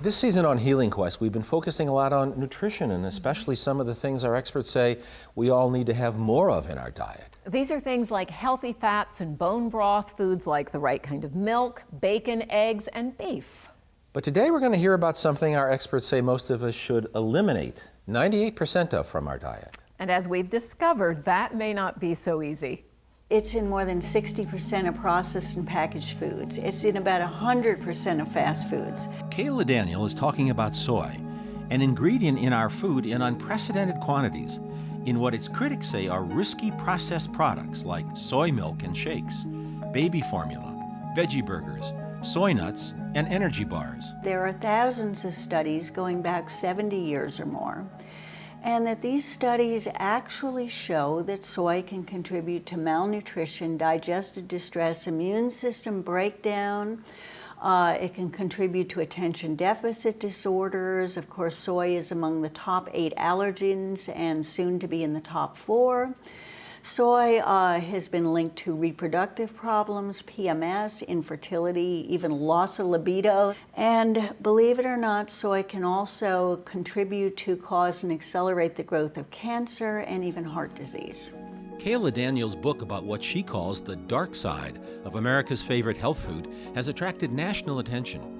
This season on Healing Quest, we've been focusing a lot on nutrition and especially some of the things our experts say we all need to have more of in our diet. These are things like healthy fats and bone broth, foods like the right kind of milk, bacon, eggs, and beef. But today we're going to hear about something our experts say most of us should eliminate 98% of from our diet. And as we've discovered, that may not be so easy. It's in more than 60% of processed and packaged foods. It's in about 100% of fast foods. Kayla Daniel is talking about soy, an ingredient in our food in unprecedented quantities, in what its critics say are risky processed products like soy milk and shakes, baby formula, veggie burgers, soy nuts, and energy bars. There are thousands of studies going back 70 years or more, and that these studies actually show that soy can contribute to malnutrition, digestive distress, immune system breakdown. It can contribute to attention deficit disorders. Of course, soy is among the top 8 allergens and soon to be in the top 4. Soy has been linked to reproductive problems, PMS, infertility, even loss of libido. And believe it or not, soy can also contribute to cause and accelerate the growth of cancer and even heart disease. Kayla Daniel's book about what she calls the dark side of America's favorite health food has attracted national attention.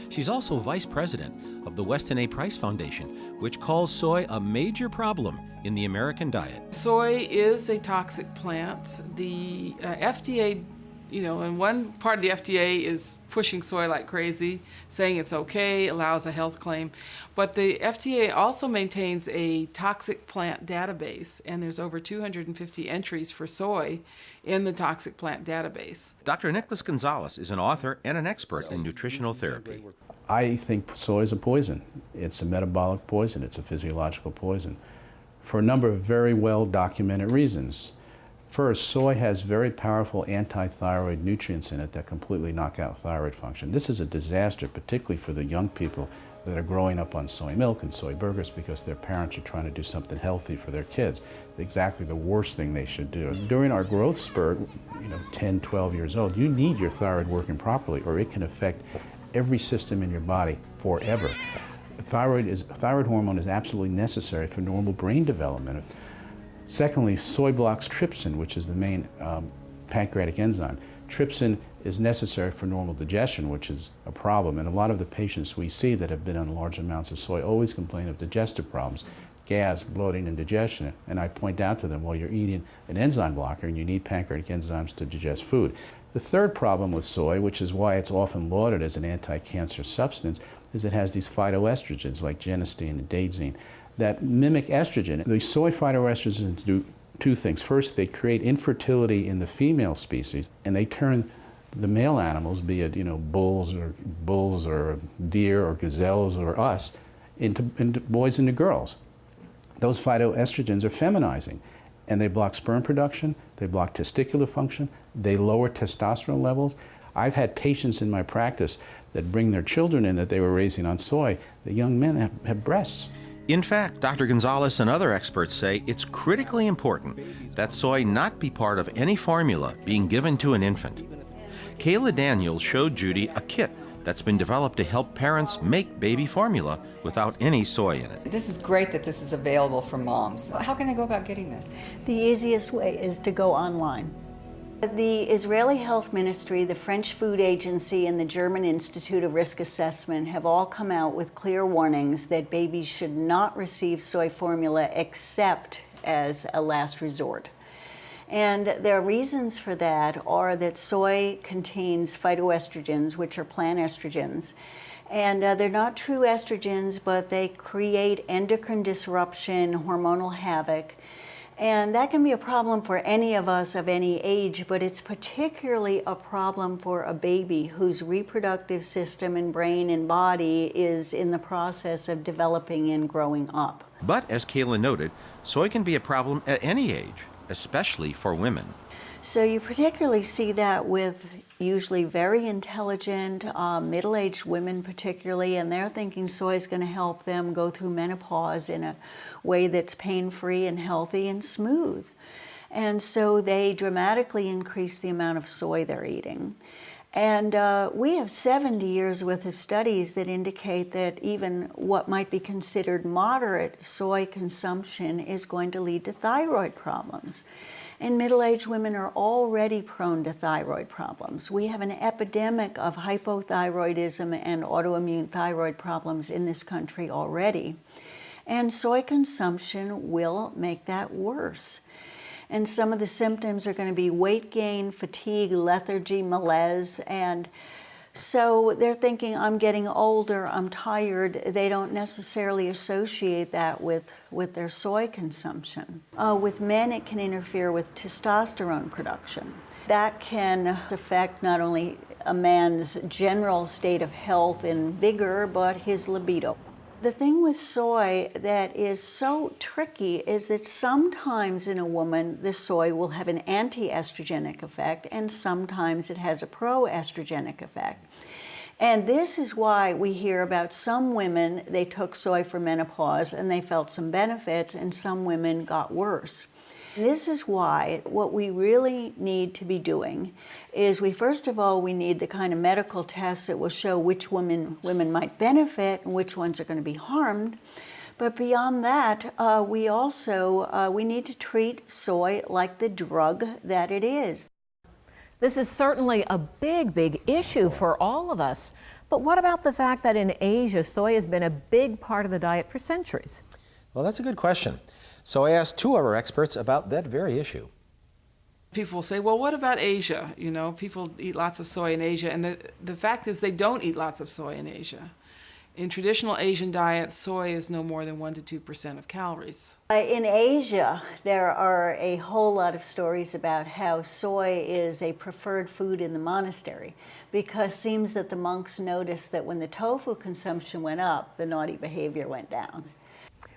She's also vice president of the Weston A. Price Foundation, which calls soy a major problem in the American diet. Soy is a toxic plant. The FDA, and one part of the FDA is pushing soy like crazy, saying it's okay, allows a health claim. But the FDA also maintains a toxic plant database, and there's over 250 entries for soy in the toxic plant database. Dr. Nicholas Gonzalez is an author and an expert in nutritional therapy. I think soy is a poison. It's a metabolic poison. It's a physiological poison for a number of very well documented reasons. First, soy has very powerful anti-thyroid nutrients in it that completely knock out thyroid function. This is a disaster, particularly for the young people that are growing up on soy milk and soy burgers because their parents are trying to do something healthy for their kids. Exactly the worst thing they should do. During our growth spurt, 10, 12 years old, you need your thyroid working properly or it can affect every system in your body forever. Thyroid hormone is absolutely necessary for normal brain development. Secondly, soy blocks trypsin, which is the main pancreatic enzyme. Trypsin is necessary for normal digestion, which is a problem. And a lot of the patients we see that have been on large amounts of soy always complain of digestive problems, gas, bloating, and digestion. And I point out to them, well, you're eating an enzyme blocker and you need pancreatic enzymes to digest food. The third problem with soy, which is why it's often lauded as an anti-cancer substance, is it has these phytoestrogens like genistein and daidzein that mimic estrogen. The soy phytoestrogens do two things. First, they create infertility in the female species, and they turn the male animals, be it bulls or deer or gazelles or us, into boys and into girls. Those phytoestrogens are feminizing, and they block sperm production, they block testicular function, they lower testosterone levels. I've had patients in my practice that bring their children in that they were raising on soy. The young men have breasts. In fact, Dr. Gonzalez and other experts say it's critically important that soy not be part of any formula being given to an infant. Kayla Daniel showed Judy a kit that's been developed to help parents make baby formula without any soy in it. This is great that this is available for moms. How can they go about getting this? The easiest way is to go online. The Israeli Health Ministry, the French Food Agency, and the German Institute of Risk Assessment have all come out with clear warnings that babies should not receive soy formula except as a last resort. And their reasons for that are that soy contains phytoestrogens, which are plant estrogens. And they're not true estrogens, but they create endocrine disruption, hormonal havoc. And that can be a problem for any of us of any age, but it's particularly a problem for a baby whose reproductive system and brain and body is in the process of developing and growing up. But as Kayla noted, soy can be a problem at any age, especially for women. So you particularly see that with usually very intelligent, middle-aged women particularly, and they're thinking soy is going to help them go through menopause in a way that's pain-free and healthy and smooth. And so they dramatically increase the amount of soy they're eating. And we have 70 years worth of studies that indicate that even what might be considered moderate soy consumption is going to lead to thyroid problems. And middle-aged women are already prone to thyroid problems. We have an epidemic of hypothyroidism and autoimmune thyroid problems in this country already. And soy consumption will make that worse. And some of the symptoms are going to be weight gain, fatigue, lethargy, malaise. And so they're thinking, I'm getting older, I'm tired. They don't necessarily associate that with their soy consumption. With men, it can interfere with testosterone production. That can affect not only a man's general state of health and vigor, but his libido. The thing with soy that is so tricky is that sometimes in a woman, the soy will have an anti-estrogenic effect, and sometimes it has a pro-estrogenic effect. And this is why we hear about some women, they took soy for menopause and they felt some benefits, and some women got worse. This is why what we really need to be doing is first of all, we need the kind of medical tests that will show which women might benefit and which ones are going to be harmed. But beyond that, we also we need to treat soy like the drug that it is. This is certainly a big issue for all of us. But what about the fact that in Asia, soy has been a big part of the diet for centuries? Well, that's a good question. So I asked two of our experts about that very issue. People say, well, what about Asia? You know, people eat lots of soy in Asia, and the fact is they don't eat lots of soy in Asia. In traditional Asian diets, soy is no more than 1% to 2% of calories. In Asia, there are a whole lot of stories about how soy is a preferred food in the monastery, because it seems that the monks noticed that when the tofu consumption went up, the naughty behavior went down.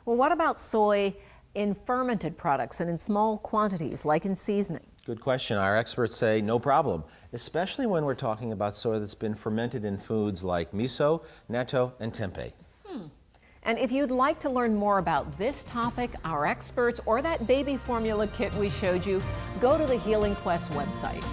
Well, what about soy in fermented products and in small quantities, like in seasoning? Good question. Our experts say no problem, especially when we're talking about soy that's been fermented in foods like miso, natto, and tempeh. And if you'd like to learn more about this topic, our experts, or that baby formula kit we showed you, go to the Healing Quest website.